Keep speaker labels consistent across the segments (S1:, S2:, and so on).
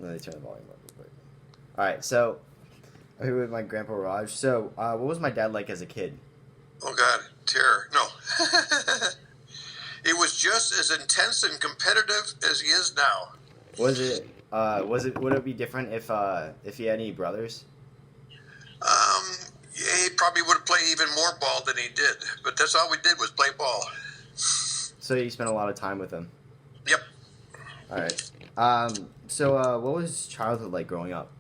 S1: Let me turn the volume up real quick. All right, so I'm here with my grandpa Raj. So, what was my dad like as a kid?
S2: Oh God, terror! No, it was just as intense and competitive as he is now.
S1: Was it? Would it be different if he had any brothers?
S2: Yeah, he probably would have played even more ball than he did. But that's all we did was play ball.
S1: So you spent a lot of time with him.
S2: Yep.
S1: All right. So, what was childhood like growing up?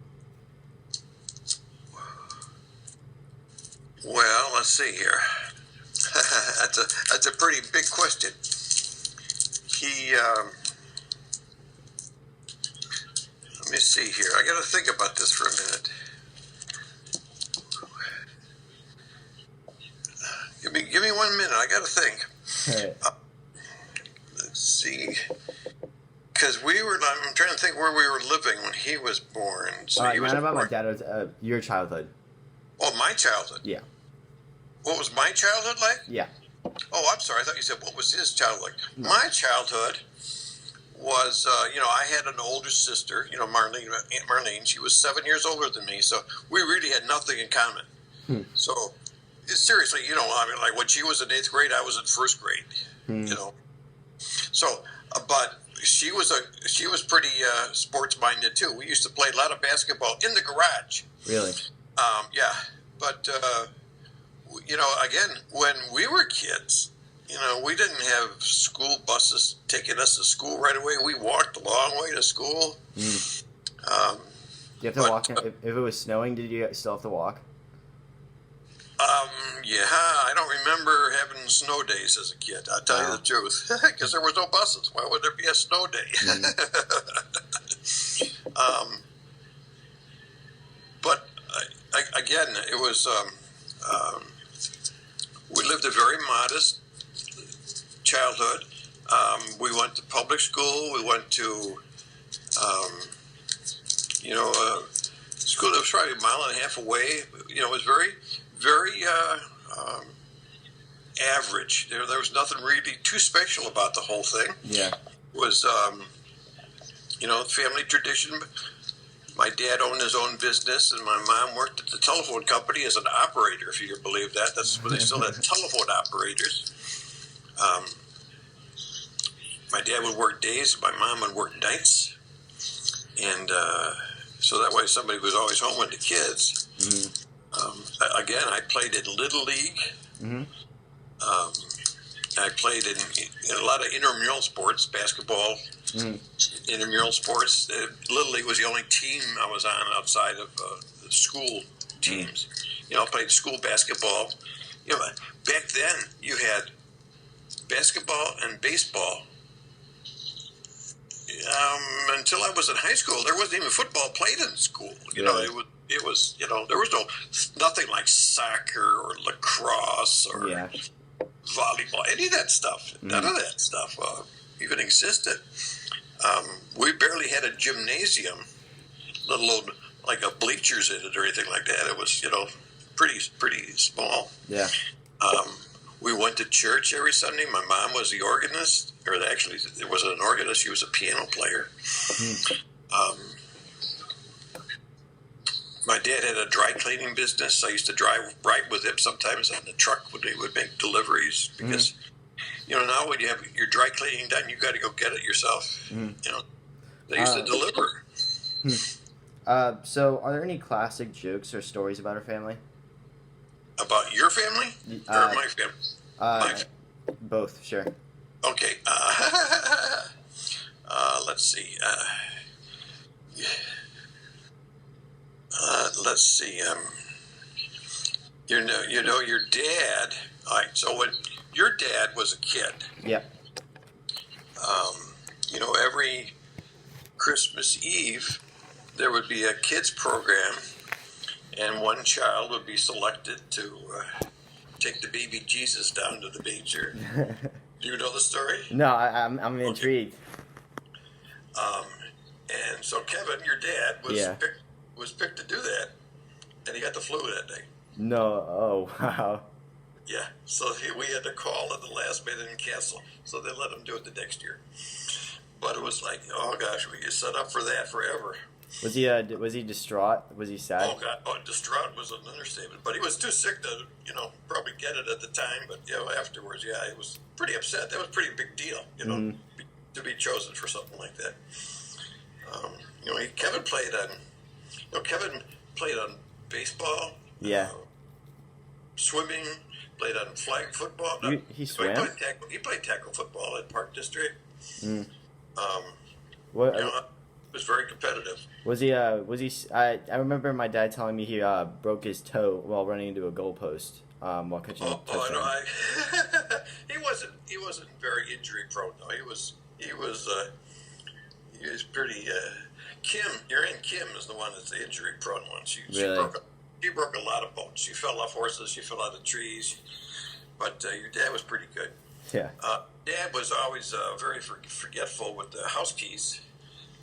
S2: Well, let's see here. That's a pretty big question. He. Let me see here. I got to think about this for a minute. Give me 1 minute. I got to think.
S1: All right.
S2: Let's see. Because I'm trying to think where we were living when he was born. So
S1: All right, not about my dad. It was, your childhood.
S2: Oh, my childhood.
S1: Yeah.
S2: What was my childhood like?
S1: Yeah.
S2: Oh, I'm sorry. I thought you said what was his childhood like.
S1: No.
S2: My childhood was, I had an older sister, Marlene. Aunt Marlene. She was 7 years older than me, so we really had nothing in common. So, seriously, like when she was in 8th grade, I was in 1st grade. So, but she was pretty sports minded too. We used to play a lot of basketball in the garage.
S1: Really?
S2: Yeah, but again, when we were kids, we didn't have school buses taking us to school right away. We walked a long way to school.
S1: Do you have to walk? If it was snowing, did you still have to walk?
S2: Yeah, I don't remember having snow days as a kid. I'll tell you the truth, because there was no buses. Why would there be a snow day? But again, it was. We lived a very modest childhood. We went to public school. We went to, school that was probably a mile and a half away. It was very, very average. There was nothing really too special about the whole thing.
S1: Yeah.
S2: It was, family tradition. My dad owned his own business, and my mom worked at the telephone company as an operator, if you can believe that. That's when they still had telephone operators. My dad would work days, my mom would work nights. And so that way somebody was always home with the kids. Again, I played in Little League. I played in a lot of intramural sports, basketball, intramural sports. Little League was the only team I was on outside of the school teams. I played school basketball. Back then you had basketball and baseball. Until I was in high school, there wasn't even football played in school. It was there was nothing like soccer or lacrosse or volleyball, any of that stuff. None of that stuff even existed. We barely had a gymnasium, let alone like a bleachers in it or anything like that. It was pretty small.
S1: Yeah.
S2: We went to church every Sunday. My mom was the organist, or actually, it wasn't an organist. She was a piano player. My dad had a dry cleaning business. I used to drive right with him sometimes on the truck when he would make deliveries because, now when you have your dry cleaning done, you got to go get it yourself. They used to deliver.
S1: So, are there any classic jokes or stories about our family?
S2: About your family or my family?
S1: Both, sure.
S2: Okay. Let's see. Let's see. Your dad. All right. So when your dad was a kid,
S1: yeah.
S2: Every Christmas Eve there would be a kids program, and one child would be selected to take the baby Jesus down to the manger. Do you know the story?
S1: No, I'm intrigued.
S2: And so Kevin, your dad, was picked to do that, and he got the flu that day.
S1: No, oh wow.
S2: Yeah, so we had to call at the last minute and cancel, so they let him do it the next year. But it was like, oh gosh, we get set up for that forever.
S1: Was he distraught? Was he sad?
S2: Oh God, distraught was an understatement. But he was too sick to, probably get it at the time. But afterwards, he was pretty upset. That was a pretty big deal, to be chosen for something like that. Kevin played on baseball.
S1: Yeah.
S2: Swimming, played on flag football.
S1: He swam?
S2: He played tackle football at Park District.
S1: Mm.
S2: It was very competitive.
S1: Was he? I remember my dad telling me he broke his toe while running into a goalpost while catching a touchdown.
S2: He wasn't very injury prone though. He was pretty. Your Aunt Kim is the one that's the injury prone one. She broke a lot of bones. She fell off horses. She fell out of trees. But your dad was pretty good.
S1: Yeah.
S2: Dad was always very forgetful with the house keys.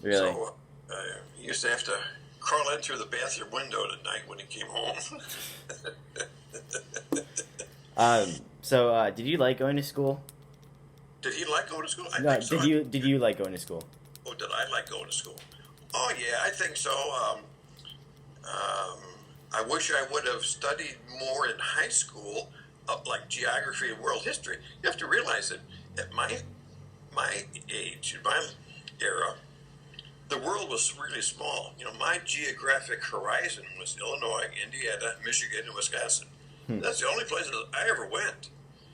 S1: Really?
S2: So he used to have to crawl in through the bathroom window at night when he came home.
S1: So did you like going to school?
S2: Did he like going to school? I
S1: No,
S2: think so.
S1: Did you like going to school?
S2: Oh, did I like going to school? Oh, yeah, I think so. I wish I would have studied more in high school, like geography and world history. You have to realize that at my age, in my era, the world was really small. My geographic horizon was Illinois, Indiana, Michigan, and Wisconsin. That's the only places I ever went.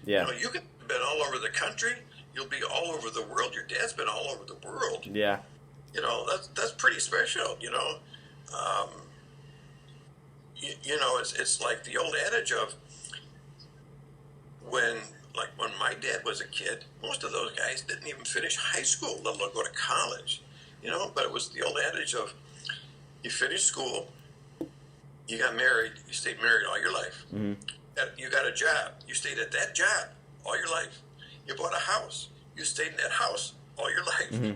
S1: Yeah.
S2: You could have been all over the country. You'll be all over the world. Your dad's been all over the world.
S1: Yeah.
S2: That's pretty special. It's like the old adage of when my dad was a kid, most of those guys didn't even finish high school, let alone go to college. But it was the old adage of you finished school, you got married, you stayed married all your life.
S1: Mm-hmm.
S2: You got a job, you stayed at that job all your life. You bought a house, you stayed in that house all your life.
S1: Mm-hmm.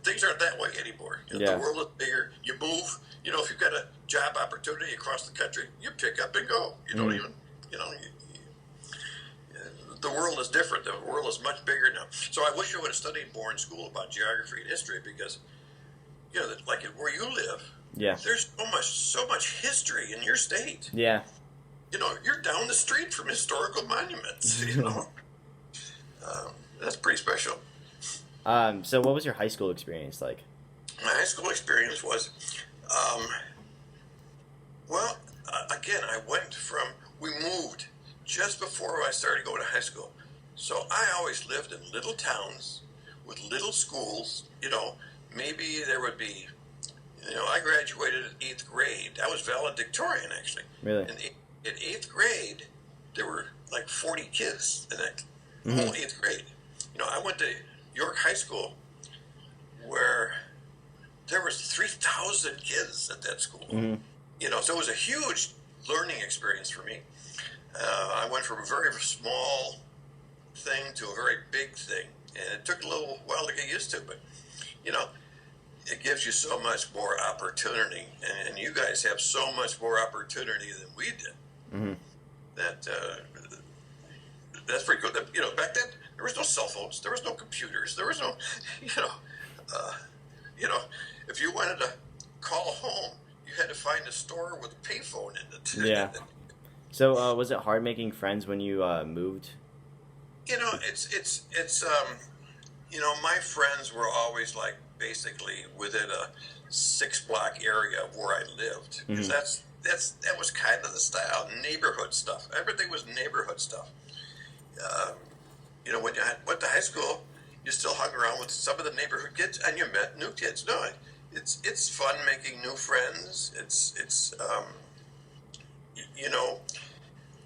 S2: Things aren't that way anymore. The world is bigger. You move. If you've got a job opportunity across the country, you pick up and go. You don't even, the world is different. The world is much bigger now. So I wish I would have studied more in school about geography and history because, like where you live, there's so much history in your state.
S1: Yeah.
S2: You're down the street from historical monuments. That's pretty special.
S1: So what was your high school experience like?
S2: My high school experience was, again, we moved just before I started going to high school. So I always lived in little towns with little schools. Maybe there would be, I graduated in 8th grade. I was valedictorian, actually.
S1: Really?
S2: In 8th grade, there were like 40 kids in that whole 8th grade. I went to York High School, where there was 3,000 kids at that school.
S1: Mm-hmm.
S2: So it was a huge learning experience for me. I went from a very small thing to a very big thing, and it took a little while to get used to, but it gives you so much more opportunity, and you guys have so much more opportunity than we did.
S1: Mm-hmm.
S2: That's pretty good. Back then there was no cell phones, there was no computers, there was no, if you wanted to call home, you had to find a store with a payphone in it.
S1: Yeah. So was it hard making friends when you moved?
S2: It's my friends were always like basically within a 6-block area of where I lived.
S1: Mm-hmm.
S2: That was kind of the style, neighborhood stuff. Everything was neighborhood stuff. When you went to high school, you still hung around with some of the neighborhood kids, and you met new kids. No, it's fun making new friends. It's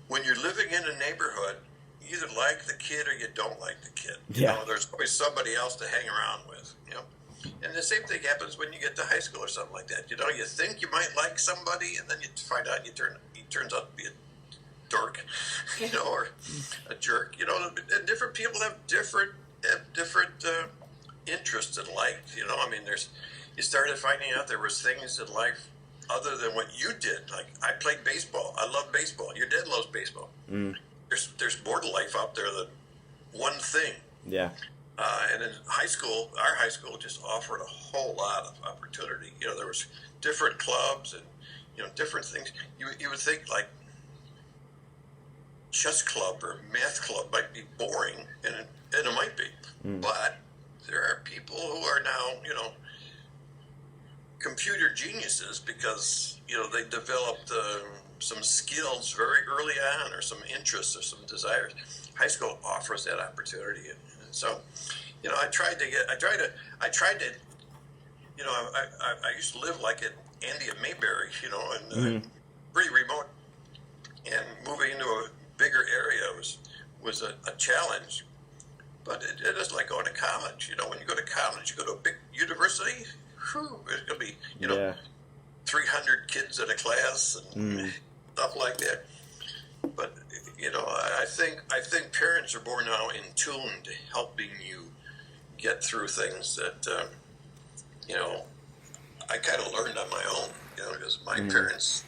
S2: when you're living in a neighborhood, you either like the kid or you don't like the kid. There's always somebody else to hang around with. And the same thing happens when you get to high school or something like that. You think you might like somebody, and then you find out he turns out to be a dork, or a jerk. And different people have different interests in life. You started finding out there was things in life other than what you did. Like I played baseball. I love baseball. Your dad loves baseball. Mm. There's more to life out there than one thing.
S1: Yeah.
S2: And in our high school just offered a whole lot of opportunity. There was different clubs and, different things. You would think like chess club or math club might be boring, and it might be. But there are people who are now, computer geniuses because, they developed some skills very early on, or some interests or some desires. High school offers that opportunity. And so, I tried to, I used to live like at Andy and Mayberry, and pretty remote, and moving into a bigger area was a challenge. But it is like going to college. When you go to college, you go to a big university, there's going to be, 300 kids in a class and stuff like that. But, I think parents are more now in tune to helping you get through things that, I kind of learned on my own, because my parents,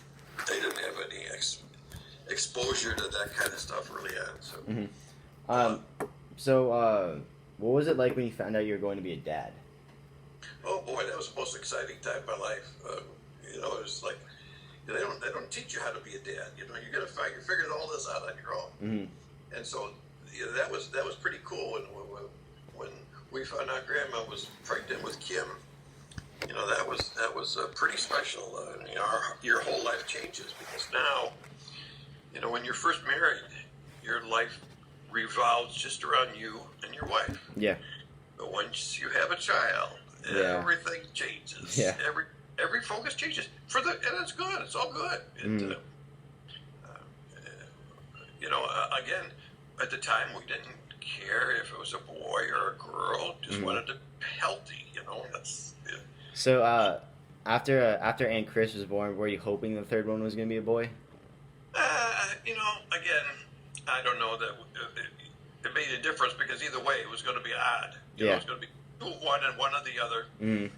S2: they didn't have any exposure to that kind of stuff early on. So,
S1: what was it like when you found out you were going to be a dad?
S2: Oh boy, that was the most exciting time of my life. It was like, they don't teach you how to be a dad. You got to figure all this out on your own. And so, that was pretty cool. When we found out Grandma was pregnant with Kim, that was pretty special. Your whole life changes, because now, when you're first married, your life revolves just around you and your wife.
S1: Yeah.
S2: But once you have a child, everything changes.
S1: Yeah.
S2: Every focus changes and it's good. It's all good. Again, at the time we didn't care if it was a boy or a girl. Just wanted to be healthy. That's. Yeah.
S1: So after Aunt Chris was born, were you hoping the third one was going to be a boy?
S2: Again, I don't know that it made a difference, because either way it was going to be odd. It was going to be one and one or the other. And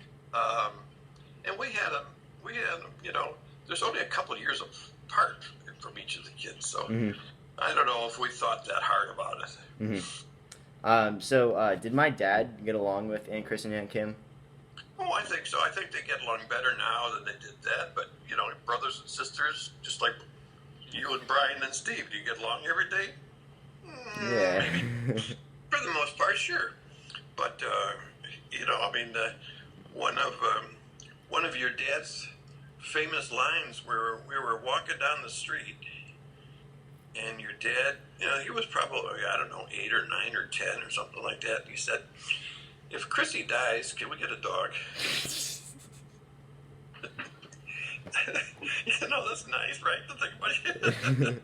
S2: we had them. There's only a couple of years apart from each of the kids, so I don't know if we thought that hard about it.
S1: So did my dad get along with Aunt Chris and Aunt Kim?
S2: Oh, I think so. I think they get along better now than they did then. But brothers and sisters, just like you and Brian and Steve, do you get along every day?
S1: Yeah.
S2: Maybe. For the most part, sure. But one of your dad's famous lines where we were walking down the street, and your dad, he was probably, I don't know, 8 or 9 or 10 or something like that. And he said, "If Chrissy dies, can we get a dog?" That's nice, right? To think about it.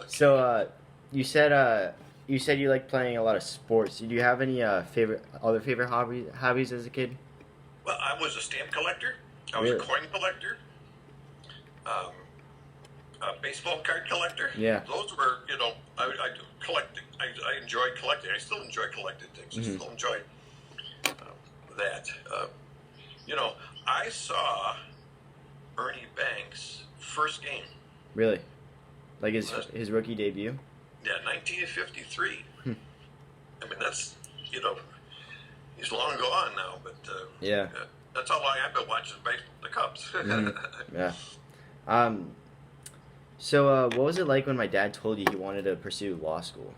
S1: So, you said you like playing a lot of sports. Do you have any favorite hobbies as a kid?
S2: Well, I was a stamp collector. I was a coin collector. A baseball card collector.
S1: Yeah.
S2: Those were, I collecting. I enjoyed collecting. I still enjoy collecting things. I still enjoy that. I saw Ernie Banks' first game.
S1: Really? Like his rookie debut?
S2: Yeah, 1953. That's, he's long gone now, but that's how long I've been watching the Cubs.
S1: Yeah. So what was it like when my dad told you he wanted to pursue law school?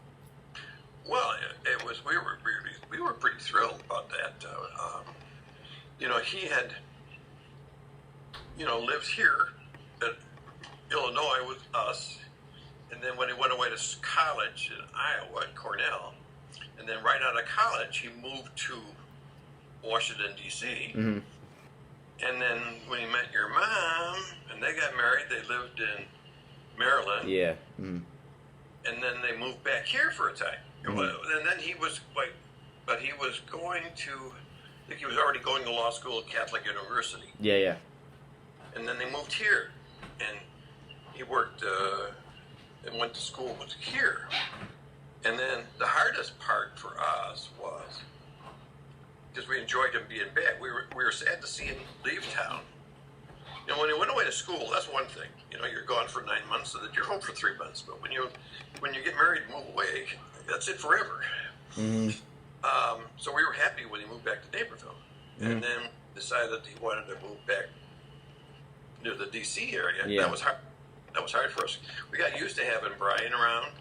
S2: Well, it was. We were pretty thrilled about that. He had, lived here in Illinois with us, and then when he went away to college in Iowa at Cornell, and then right out of college he moved to Washington D.C. And then when he met your mom and they got married, they lived in Maryland.
S1: Yeah.
S2: And then they moved back here for a time. And then he was but he was going to, I think he was already going to law school at Catholic University.
S1: Yeah.
S2: And then they moved here, and he worked and went to school here. And then the hardest part for us was, because we enjoyed him being back, we were sad to see him leave town. when you went away to school, that's one thing. You're gone for 9 months, so that you're home for 3 months. But when you get married and move away, that's it forever.
S1: Mm-hmm.
S2: So we were happy when he moved back to Naperville, and then decided that he wanted to move back near the D.C. area.
S1: Yeah.
S2: That was hard. That was hard for us. We got used to having Brian around.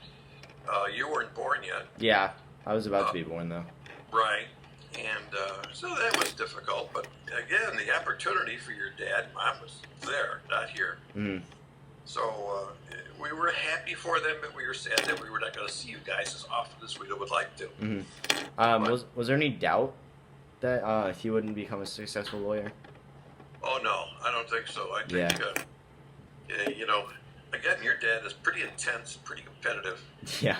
S2: You weren't born yet.
S1: Yeah, I was about to be born though.
S2: Right. And so that was difficult. But again, the opportunity for your dad and mom was there, not here.
S1: Mm-hmm.
S2: So we were happy for them, but we were sad that we were not going to see you guys as often as we would like to.
S1: Mm-hmm. Was there any doubt that he wouldn't become a successful lawyer?
S2: Oh, no, I don't think so. I think, again, your dad is pretty intense, pretty competitive.
S1: Yeah.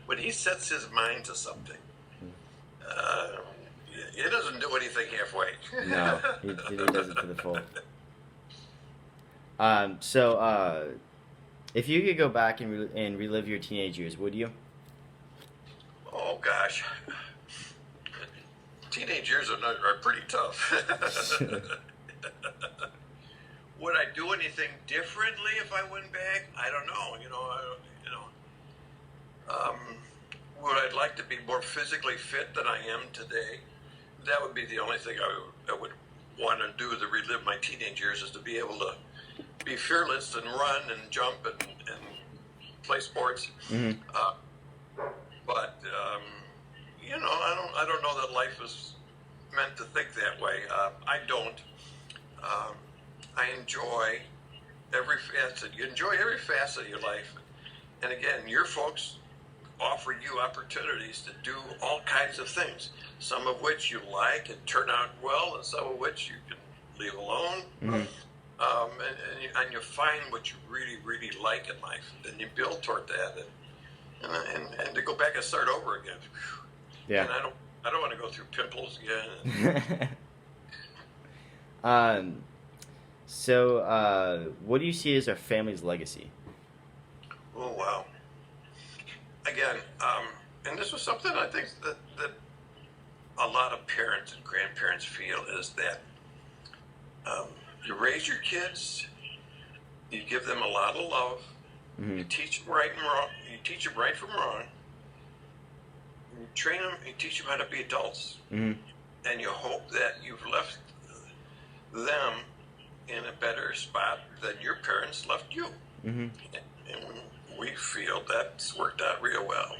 S2: When he sets his mind to something, he doesn't do anything halfway.
S1: No, he does it to the full. So, if you could go back and relive your teenage years, would you?
S2: Oh, gosh. Teenage years are pretty tough. Would I do anything differently if I went back? I don't know. Would I like to be more physically fit than I am today? That would be the only thing I would want to do to relive my teenage years, is to be able to be fearless and run and jump and play sports.
S1: Mm-hmm.
S2: But I don't know that life is meant to think that way. I don't. I enjoy every facet. You enjoy every facet of your life, and again, your folks offer you opportunities to do all kinds of things. Some of which you like and turn out well, and some of which you can leave alone.
S1: Mm-hmm.
S2: And you find what you really, really like in life, and you build toward that, and to go back and start over again.
S1: Yeah.
S2: And I don't want to go through pimples again.
S1: So, what do you see as our family's legacy?
S2: Oh, wow. Again, and this was something I think that a lot of parents and grandparents feel, is that you raise your kids, you give them a lot of love,
S1: Mm-hmm.
S2: you teach them right and wrong, you teach them right from wrong, you train them, you teach them how to be adults,
S1: Mm-hmm.
S2: and you hope that you've left them in a better spot than your parents left you.
S1: Mm-hmm.
S2: And we feel that's worked out real well.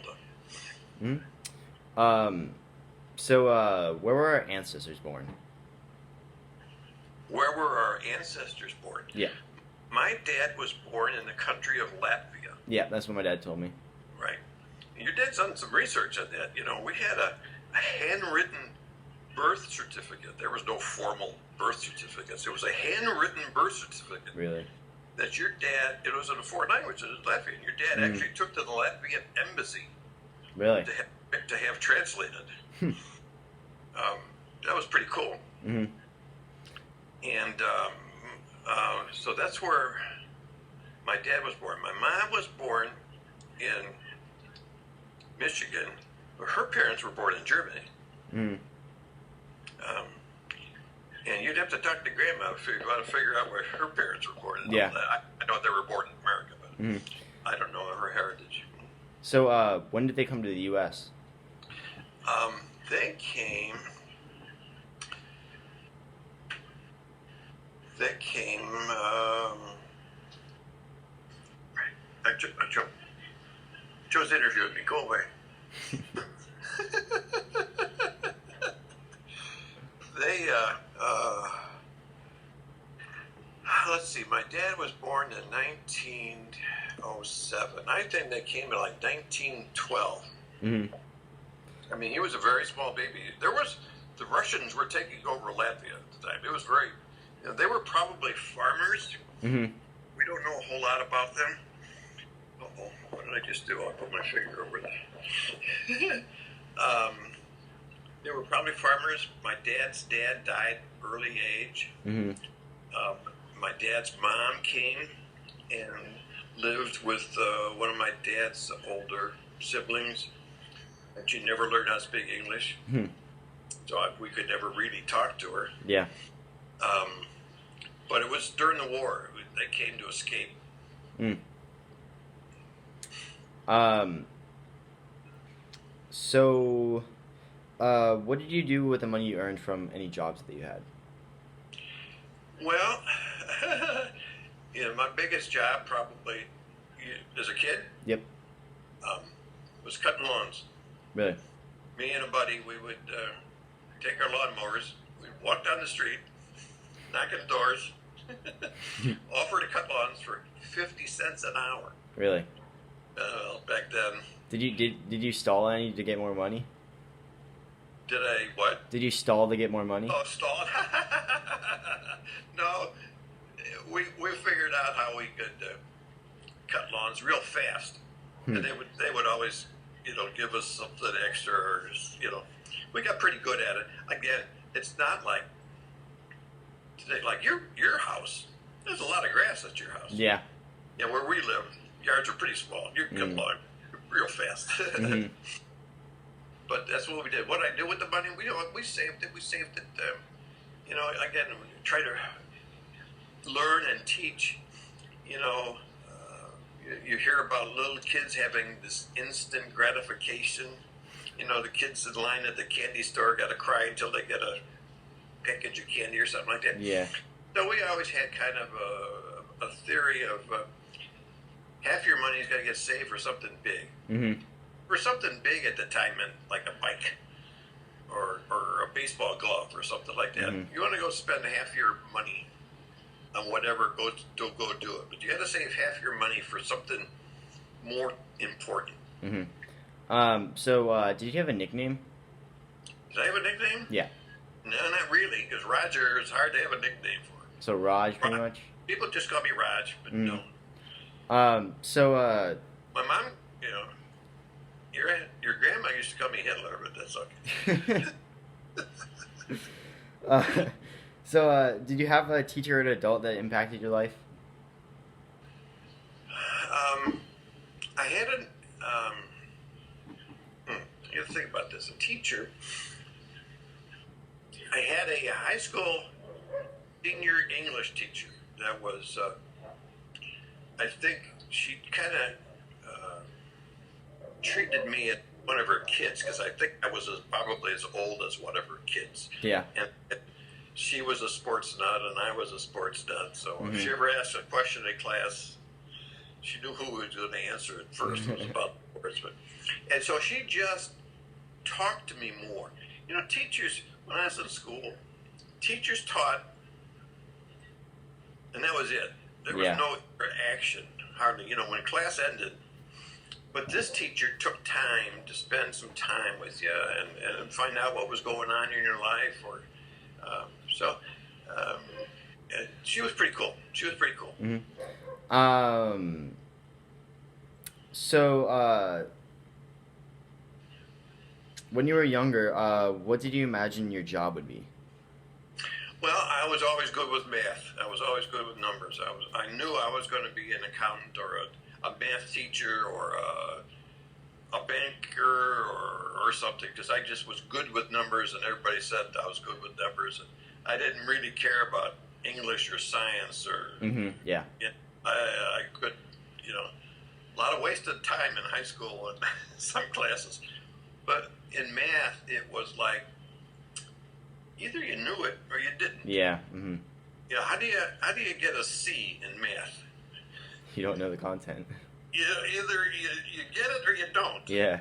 S1: Mm-hmm. So, where were our ancestors born?
S2: Where were our ancestors born?
S1: Yeah.
S2: My dad was born in the country of Latvia.
S1: Yeah, that's what my dad told me.
S2: Right. Your dad's done some research on that. We had a handwritten birth certificate. There was no formal birth certificates. It was a handwritten birth certificate.
S1: Really?
S2: That your dad, it was in a foreign language, it was Latvian. Your dad actually took to the Latvian embassy.
S1: Really?
S2: To have translated. That was pretty cool.
S1: Mm-hmm.
S2: And so that's where my dad was born. My mom was born in Michigan. Her parents were born in Germany.
S1: Mm-hmm.
S2: And you'd have to talk to Grandma to figure out where her parents were born.
S1: Yeah.
S2: I know they were born in America, but
S1: Mm-hmm.
S2: I don't know her heritage.
S1: So, when did they come to the U.S.?
S2: They came. Joe's interviewing me. Go away. Let's see. My dad was born in 1907. I think they came in like 1912.
S1: Mm-hmm.
S2: I mean, he was a very small baby. The Russians were taking over Latvia at the time. It was very, they were probably farmers.
S1: Mm-hmm.
S2: We don't know a whole lot about them. Uh-oh, what did I just do? I'll put my finger over there. They were probably farmers. My dad's dad died early age.
S1: Mm-hmm.
S2: My dad's mom came and lived with one of my dad's older siblings. And she never learned how to speak English.
S1: Mm-hmm.
S2: So we could never really talk to her.
S1: Yeah.
S2: But it was during the war. They came to escape.
S1: Mm. So, what did you do with the money you earned from any jobs that you had?
S2: Well, my biggest job probably as a kid.
S1: Yep.
S2: Was cutting lawns.
S1: Really?
S2: Me and a buddy, we would take our lawnmowers. We'd walk down the street, knock at doors, offer to cut lawns for 50 cents an hour.
S1: Really?
S2: Back then.
S1: Did you stall any to get more money?
S2: Did I what?
S1: Did you stall to get more money?
S2: Oh, stall? No, we figured out how we could cut lawns real fast, and they would always give us something extra, or we got pretty good at it. Again, it's not like today, like your house. There's a lot of grass at your house.
S1: Yeah.
S2: Yeah, where we live, yards are pretty small. You can cut lawn real fast. But that's what we did. What I did with the money, we saved it. We saved it. Again, try to learn and teach. You hear about little kids having this instant gratification. The kids in line at the candy store got to cry until they get a package of candy or something like that.
S1: Yeah.
S2: So we always had kind of a theory of half your money's got to get saved for something big.
S1: Mm-hmm.
S2: For something big at the time meant like a bike or a baseball glove or something like that.
S1: Mm-hmm.
S2: You want to go spend half your money on whatever, go do it. But you got to save half your money for something more important.
S1: Mm-hmm. So, did you have a nickname?
S2: Did I have a nickname?
S1: Yeah.
S2: No, not really, because Roger is hard to have a nickname for.
S1: So Raj, pretty much?
S2: People just call me Raj, but no. My mom, your grandma used to call me Hitler, but that's okay.
S1: Did you have a teacher or an adult that impacted your life?
S2: I had you got to think about this. A teacher. I had a high school senior English teacher that was, I think she kind of treated me as one of her kids, because I think I was probably as old as one of her kids.
S1: Yeah. And
S2: she was a sports nut and I was a sports nut, so if she ever asked a question in class, she knew who was going to answer it first. It was about sports. And so she just talked to me more. Teachers, when I was in school, teachers taught, and that was it. There was no action, hardly. When class ended, but this teacher took time to spend some time with you and find out what was going on in your life. She was pretty cool.
S1: Mm-hmm. When you were younger, what did you imagine your job would be?
S2: Well, I was always good with math. I was always good with numbers. I knew I was going to be an accountant or a math teacher or a banker or something, because I just was good with numbers, and everybody said I was good with numbers, and I didn't really care about English or science or I could, a lot of wasted time in high school and some classes, but in math it was like either you knew it or you didn't.
S1: Yeah. Mm-hmm.
S2: How do you get a C in math?
S1: You don't know the content.
S2: Either you get it or you don't.
S1: Yeah.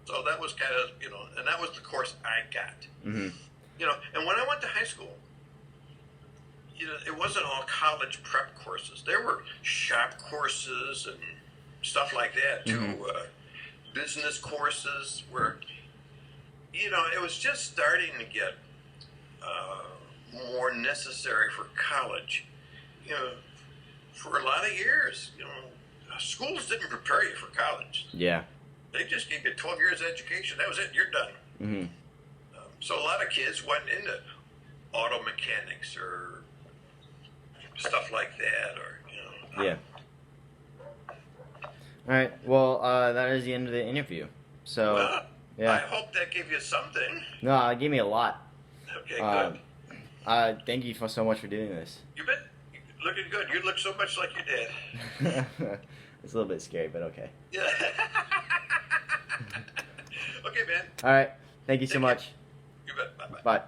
S2: So that was kind of, and that was the course I got.
S1: Mm-hmm.
S2: And when I went to high school, it wasn't all college prep courses. There were shop courses and stuff like that too. Mm-hmm. Business courses where, it was just starting to get more necessary for college. For a lot of years, schools didn't prepare you for college.
S1: Yeah.
S2: They just gave you 12 years of education. That was it. You're done.
S1: Mm-hmm.
S2: So a lot of kids went into auto mechanics or stuff like that, or
S1: Yeah. All right. Well, that is the end of the interview. So,
S2: I hope that gave you something.
S1: No, it gave me a lot.
S2: Okay, good.
S1: Thank you so much for doing this.
S2: You bet. Looking good. You look so much like your dad.
S1: It's a little bit scary, but okay.
S2: Yeah. Okay, man.
S1: All right. Thank you so much.
S2: You bet. Bye-bye.
S1: Bye.